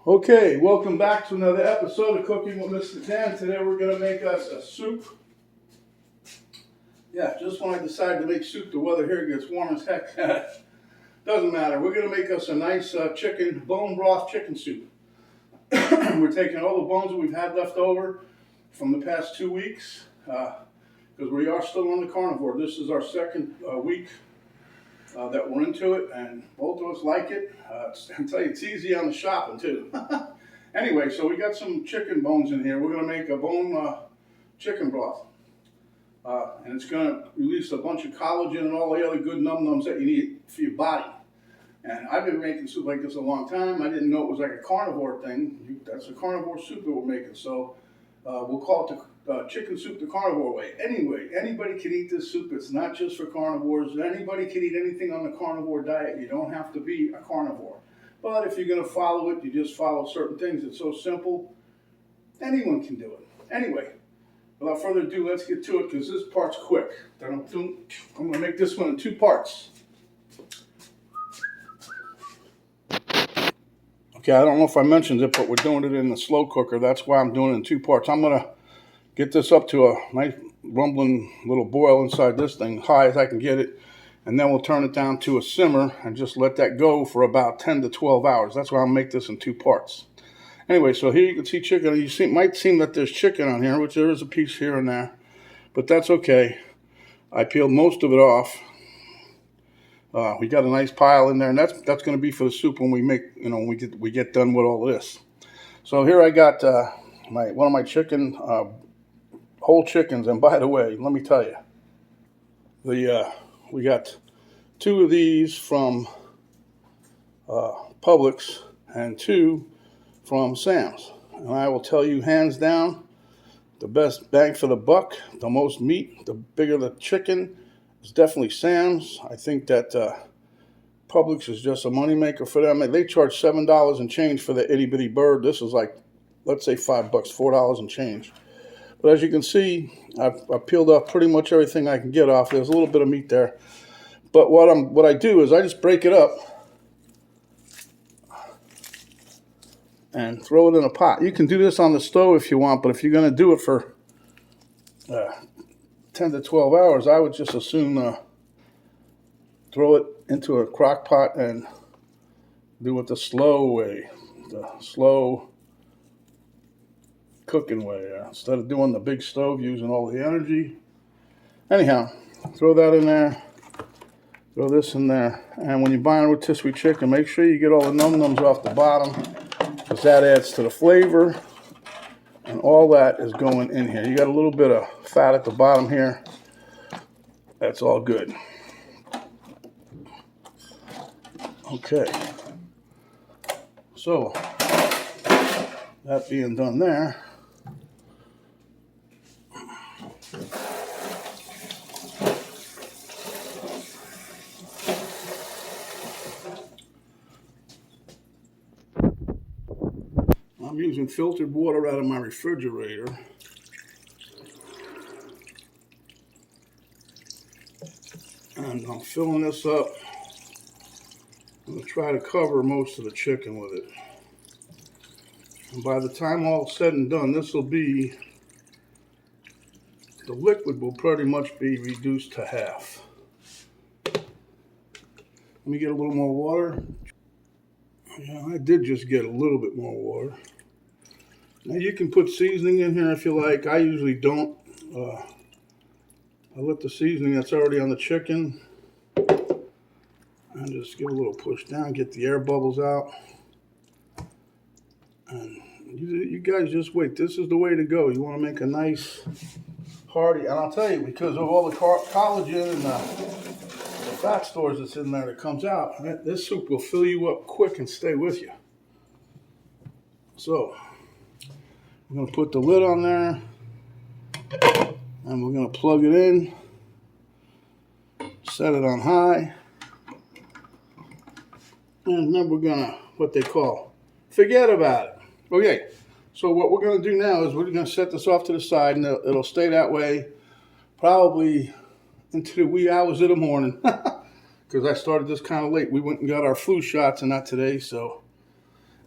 Okay, welcome back to another episode of Cooking with Mr. Dan. Today we're going to make us a soup. Yeah, just when I decide to make soup, the weather here gets warm as heck. Doesn't matter. We're going to make us a nice bone broth chicken soup. We're taking all the bones that we've had left over from the past 2 weeks because we are still on the carnivore. This is our second week that we're into it, and both of us like it. I tell you, it's easy on the shopping too. Anyway, so we got some chicken bones in here. We're going to make a bone chicken broth. And it's going to release a bunch of collagen and all the other good num-nums that you need for your body. And I've been making soup like this a long time. I didn't know it was like a carnivore thing. That's a carnivore soup that we're making. So we'll call it the chicken soup the carnivore way. Anyway, anybody can eat this soup. It's not just for carnivores. Anybody can eat anything on the carnivore diet. You don't have to be a carnivore. But if you're going to follow it, you just follow certain things. It's so simple. Anyone can do it. Anyway, without further ado, let's get to it because this part's quick. I'm going to make this one in 2 parts. Okay, I don't know if I mentioned it, but we're doing it in the slow cooker. That's why I'm doing it in 2 parts. I'm going to get this up to a nice rumbling little boil inside this thing, high as I can get it. And then we'll turn it down to a simmer and just let that go for about 10 to 12 hours. That's why I'll make this in 2 parts. Anyway, so here you can see chicken. You might seem that there's chicken on here, which there is a piece here and there. But that's okay. I peeled most of it off. We got a nice pile in there, and that's going to be for the soup when we make, when we get done with all of this. So here I got one of my chicken, whole chickens, and by the way, let me tell you, we got 2 of these from Publix and 2 from Sam's, and I will tell you hands down, the best bang for the buck, the most meat, the bigger the chicken. It's definitely Sam's. I think that Publix is just a moneymaker for them. They charge $7 and change for the itty bitty bird. This is like, let's say $5, $4 and change. But as you can see, I've peeled off pretty much everything I can get off. There's a little bit of meat there. But what I do is I just break it up and throw it in a pot. You can do this on the stove if you want, but if you're going to do it for 10 to 12 hours, I would just as soon throw it into a crock pot and do it the slow way, the slow cooking way, instead of doing the big stove using all the energy. Anyhow, throw that in there, throw this in there, and when you're buying a rotisserie chicken, make sure you get all the num-nums off the bottom because that adds to the flavor. And all that is going in here. You got a little bit of fat at the bottom here. That's all good. Okay. So, that being done there, I'm using filtered water out of my refrigerator. And I'm filling this up. I'm going to try to cover most of the chicken with it. And by the time all said and done, the liquid will pretty much be reduced to half. Let me get a little more water. Yeah, I did just get a little bit more water. Now you can put seasoning in here if you like. I usually don't. I let the seasoning that's already on the chicken and just give a little push down, get the air bubbles out. And you guys just wait. This is the way to go. You want to make a nice hearty, and I'll tell you, because of all the collagen and the fat stores that's in there that comes out, this soup will fill you up quick and stay with you. So I'm going to put the lid on there, and we're going to plug it in, set it on high, and then we're going to, what they call, forget about it. Okay, so what we're going to do now is we're going to set this off to the side, and it'll stay that way probably into the wee hours of the morning, because I started this kind of late. We went and got our flu shots and not today, so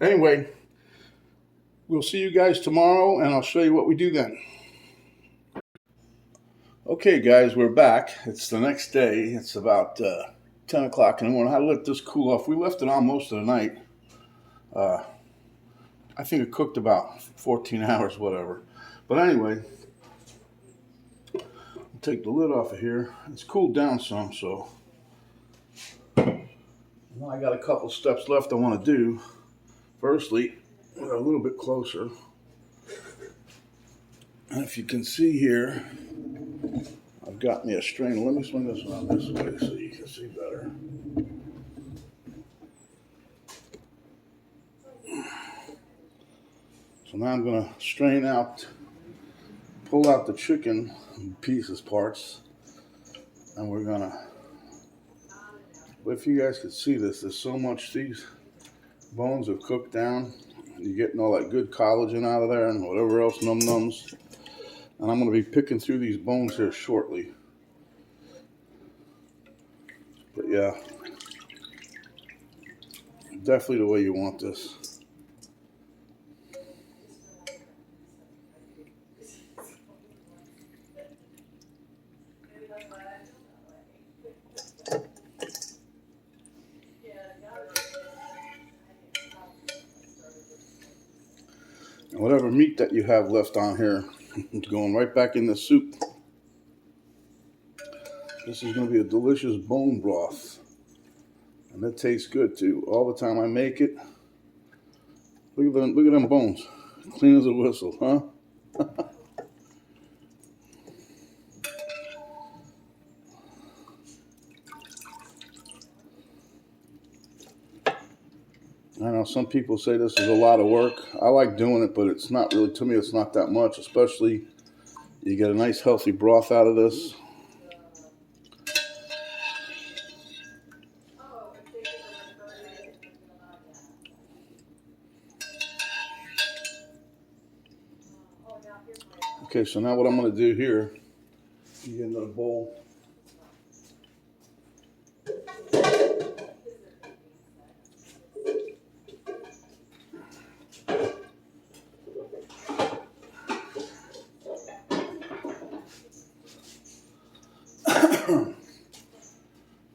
anyway, We'll see you guys tomorrow, and I'll show you what we do then. Okay, guys, we're back. It's the next day. It's about 10 o'clock in the morning. I let this cool off. We left it on most of the night. I think it cooked about 14 hours, whatever. But anyway, I'll take the lid off of here. It's cooled down some, so now I got a couple steps left I want to do. Firstly, we're a little bit closer. And if you can see here, I've got me a strainer. Let me swing this around this way so you can see better. So now I'm going to strain out, pull out the chicken pieces, parts, and we're going to, but if you guys could see this, there's so much, these bones have cooked down. You're getting all that good collagen out of there and whatever else, nums. And I'm going to be picking through these bones here shortly. But yeah, definitely the way you want this. And whatever meat that you have left on here, it's going right back in the soup. This is going to be a delicious bone broth. And it tastes good too. All the time I make it. Look at them bones. Clean as a whistle, huh? I know some people say this is a lot of work. I like doing it, but it's not really, to me, it's not that much, especially you get a nice healthy broth out of this. Okay, so now what I'm going to do here, you get another bowl.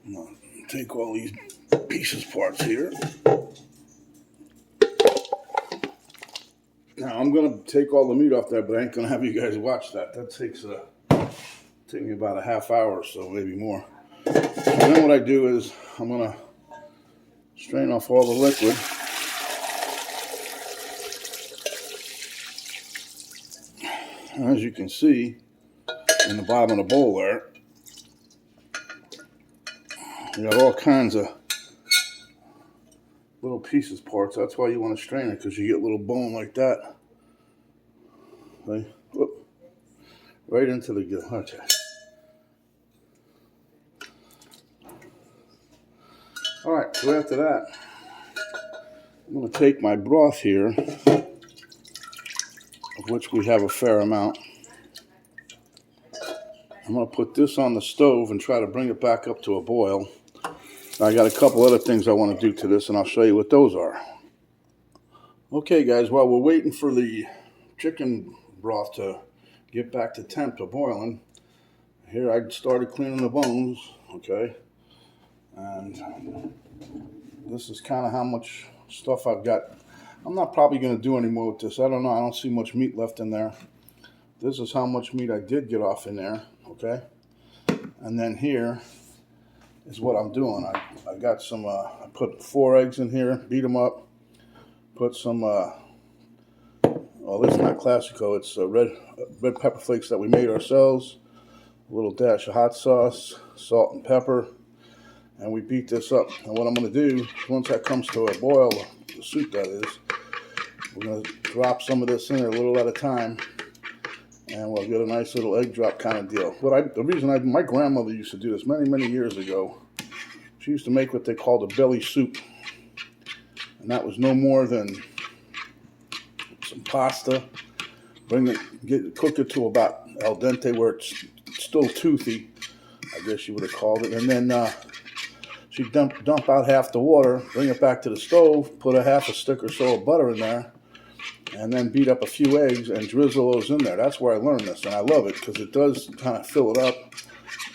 I'm going to take all these pieces parts here. Now I'm going to take all the meat off there, but I ain't going to have you guys watch that. That takes me about a half hour or so, maybe more. And then what I do is I'm going to strain off all the liquid. And as you can see in the bottom of the bowl there, you got all kinds of little pieces, parts. That's why you want to strain it, because you get little bone like that. Okay. Whoop. Right into the gut. Okay. All right, so after that, I'm going to take my broth here, of which we have a fair amount. I'm going to put this on the stove and try to bring it back up to a boil. I got a couple other things I want to do to this, and I'll show you what those are. Okay, guys, while we're waiting for the chicken broth to get back to temp, to boiling, here I started cleaning the bones, okay? And this is kind of how much stuff I've got. I'm not probably going to do any more with this. I don't know. I don't see much meat left in there. This is how much meat I did get off in there, okay? And then here is what I'm doing. I got some, I put 4 eggs in here, beat them up, put some, well, this is not Classico, it's red pepper flakes that we made ourselves, a little dash of hot sauce, salt and pepper, and we beat this up. And what I'm going to do, once that comes to a boil, the soup that is, we're going to drop some of this in there a little at a time, and we'll get a nice little egg drop kind of deal. The reason my grandmother used to do this many years ago. She used to make what they called a belly soup, and that was no more than some pasta. Cook it to about al dente, where it's still toothy, I guess you would have called it, and then she'd dump out half the water, bring it back to the stove, put a half a stick or so of butter in there, and then beat up a few eggs and drizzle those in there. That's where I learned this, and I love it because it does kind of fill it up,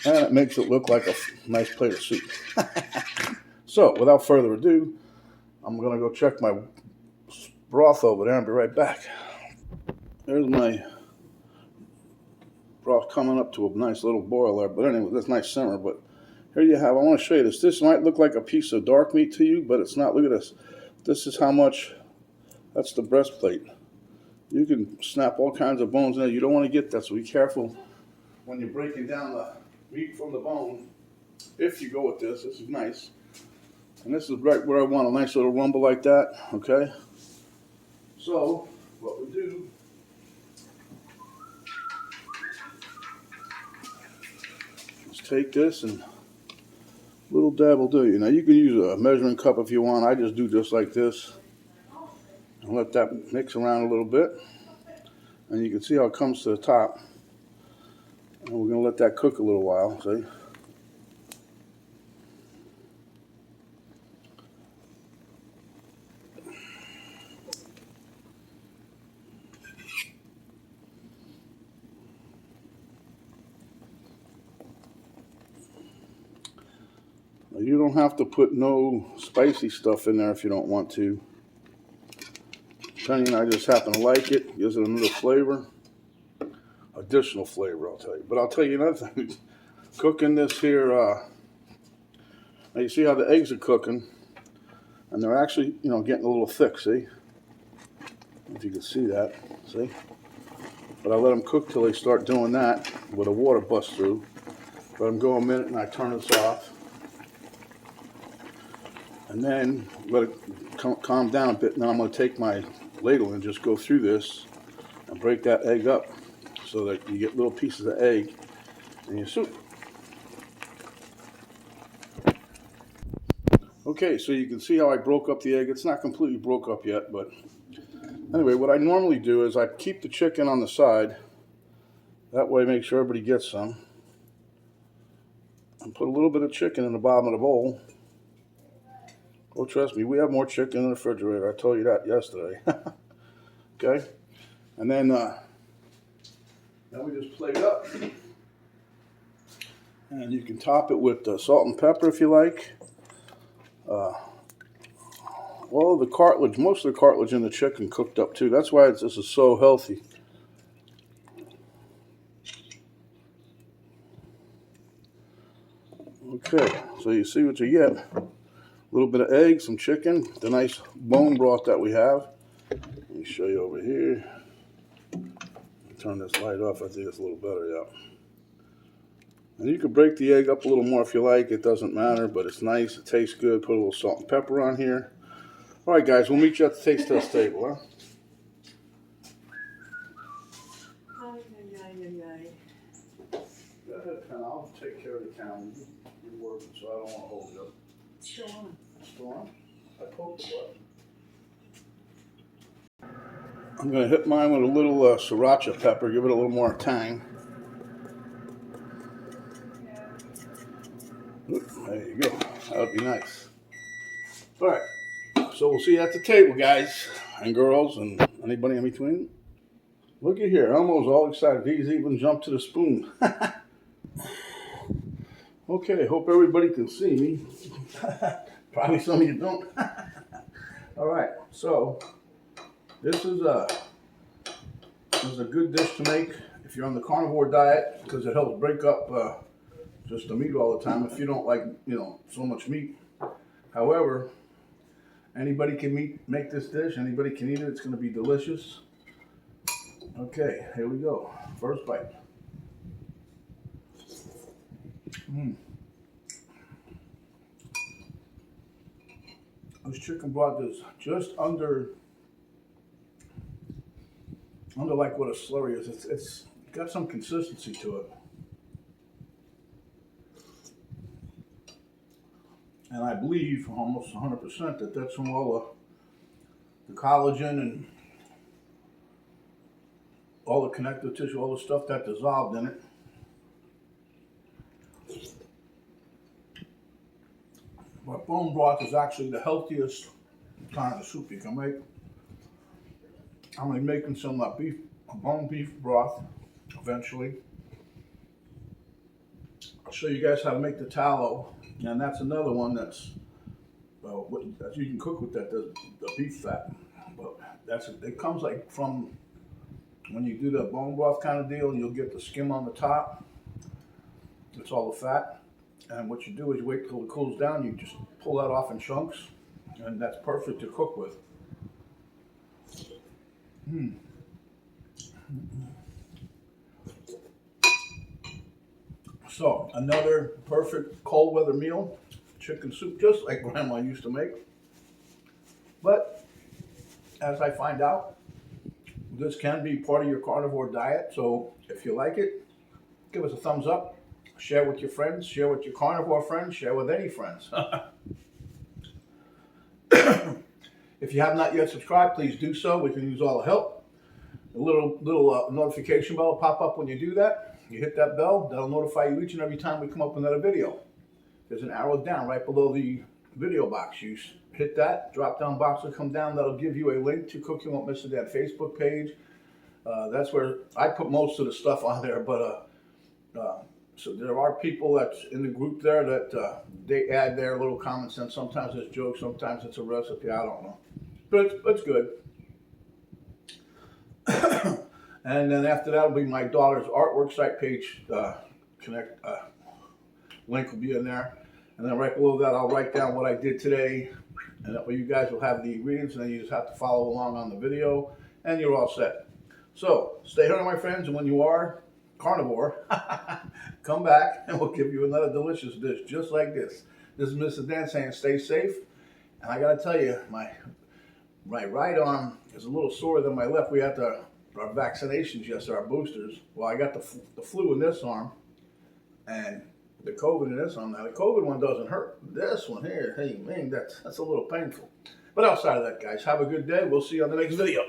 and it makes it look like a nice plate of soup. So, without further ado, I'm going to go check my broth over there and be right back. There's my broth coming up to a nice little boil there, but anyway, that's nice simmer. But here you have, I want to show you this. This might look like a piece of dark meat to you, but it's not. Look at this. This is how much, that's the breastplate. You can snap all kinds of bones in there. You don't want to get that, so be careful when you're breaking down the meat from the bone. If you go with this, this is nice. And this is right where I want a nice little rumble like that, okay? So, what we do, is take this and a little dab will do you. Now you can use a measuring cup if you want. I just do just like this. And let that mix around a little bit. And you can see how it comes to the top. And we're going to let that cook a little while, see? Now, you don't have to put no spicy stuff in there if you don't want to. Tony and I just happen to like it. Gives it another flavor. Additional flavor, I'll tell you. But I'll tell you another thing. Cooking this here, now you see how the eggs are cooking. And they're actually, you know, getting a little thick, see? If you can see that, see? But I let them cook till they start doing that with the water bust through. Let them go a minute and I turn this off. And then let it calm down a bit. And then I'm going to take my ladle and just go through this and break that egg up so that you get little pieces of egg in your soup. Okay, so you can see how I broke up the egg. It's not completely broke up yet, but anyway, what I normally do is I keep the chicken on the side. That way, make sure everybody gets some. And put a little bit of chicken in the bottom of the bowl. Oh, trust me, we have more chicken in the refrigerator. I told you that yesterday. Okay, and then we just plate it up. And you can top it with salt and pepper if you like. Well, the cartilage, most of the cartilage in the chicken cooked up too. That's why this is so healthy. Okay, so you see what you get. A little bit of egg, some chicken, the nice bone broth that we have. Let me show you over here. Turn this light off. I think it's a little better, yeah. And you can break the egg up a little more if you like. It doesn't matter, but it's nice. It tastes good. Put a little salt and pepper on here. All right, guys, we'll meet you at the taste test table, huh? Go ahead, Pen. I'll take care of the town. You're working, so I don't want to hold it up. Still on. Still on? I poked the button. I'm going to hit mine with a little sriracha pepper, give it a little more tang. Oop, there you go. That would be nice. All right. So we'll see you at the table, guys and girls and anybody in between. Look at here. Elmo's all excited. He's even jumped to the spoon. Okay, hope everybody can see me. Probably some of you don't. All right, so this is a good dish to make if you're on the carnivore diet because it helps break up just the meat all the time if you don't like, you know, so much meat. However, anybody can make this dish. Anybody can eat it. It's going to be delicious. Okay, here we go. First bite. This chicken broth is just under like what a slurry is. It's got some consistency to it. And I believe almost 100% that that's from all the collagen and all the connective tissue, all the stuff that dissolved in it. But bone broth is actually the healthiest kind of soup you can make. I'm gonna be making some bone beef broth eventually. I'll show you guys how to make the tallow, and that's another one that's that you can cook with that, the beef fat. But it comes like from when you do the bone broth kind of deal. You'll get the skim on the top. It's all the fat, and what you do is you wait till it cools down. You just pull that off in chunks, and that's perfect to cook with. So another perfect cold weather meal, chicken soup, just like Grandma used to make. But as I find out, this can be part of your carnivore diet. So if you like it, give us a thumbs up, share with your friends, share with your carnivore friends, share with any friends. If you have not yet subscribed, please do so. We can use all the help. A little notification bell will pop up when you do that. You hit that bell, that'll notify you each and every time we come up with another video. There's an arrow down right below the video box. You hit that, drop down box will come down. That'll give you a link to Cook You Won't Miss It, that Facebook page. That's where I put most of the stuff on there, but so there are people that's in the group there that they add their little comments, and sometimes it's jokes, sometimes it's a recipe, I don't know. But it's good. And then after that will be my daughter's artwork site page. Link will be in there. And then right below that, I'll write down what I did today. And that way you guys will have the ingredients, and then you just have to follow along on the video, and you're all set. So stay hungry, my friends, and when you are carnivore, come back and we'll give you another delicious dish just like this. This is Mr. Dan saying stay safe. And I gotta tell you, my right arm is a little sore than my left. We had our vaccinations yesterday, our boosters. Well, I got the flu in this arm and the COVID in this arm. Now the COVID one doesn't hurt. This one here, hey man, that's a little painful. But outside of that, guys, have a good day. We'll see you on the next video.